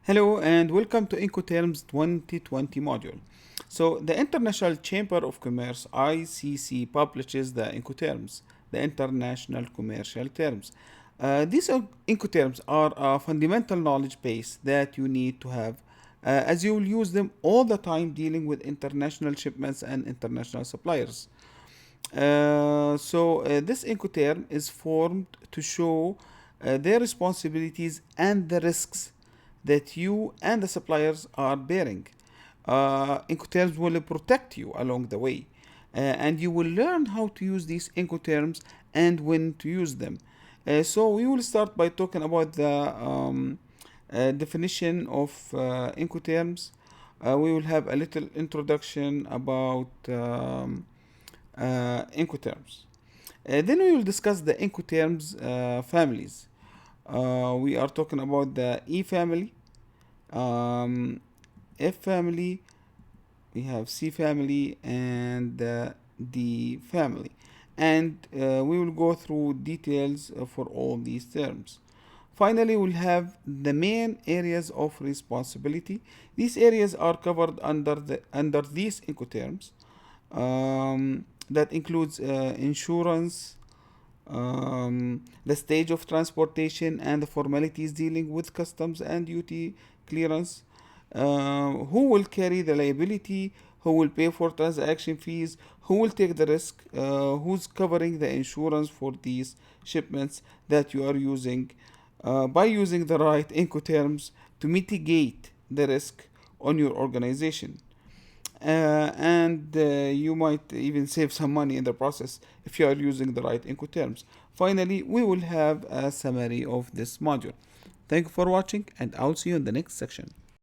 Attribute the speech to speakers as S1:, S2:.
S1: Hello and welcome to Incoterms 2020 module. So the International Chamber of Commerce ICC publishes the Incoterms, the International Commercial Terms. These Incoterms are a fundamental knowledge base that you need to have as you will use them all the time dealing with international shipments and international suppliers. This Incoterm is formed to show their responsibilities and the risks that you and the suppliers are bearing. Incoterms will protect you along the way, and you will learn how to use these Incoterms and when to use them. So we will start by talking about the definition of Incoterms. We will have a little introduction about Incoterms. Then we will discuss the Incoterms families. We are talking about the E family, F family, we have C family, and D family. And we will go through details for all these terms. Finally, we'll have the main areas of responsibility. These areas are covered under these Incoterms. That includes insurance, the stage of transportation and the formalities dealing with customs and duty clearance, who will carry the liability, who will pay for transaction fees, who will take the risk, who's covering the insurance for these shipments that you are using by using the right Incoterms to mitigate the risk on your organization. And you might even save some money in the process if you are using the right Incoterms. Finally, we will have a summary of this module. Thank you for watching, and I'll see you in the next section.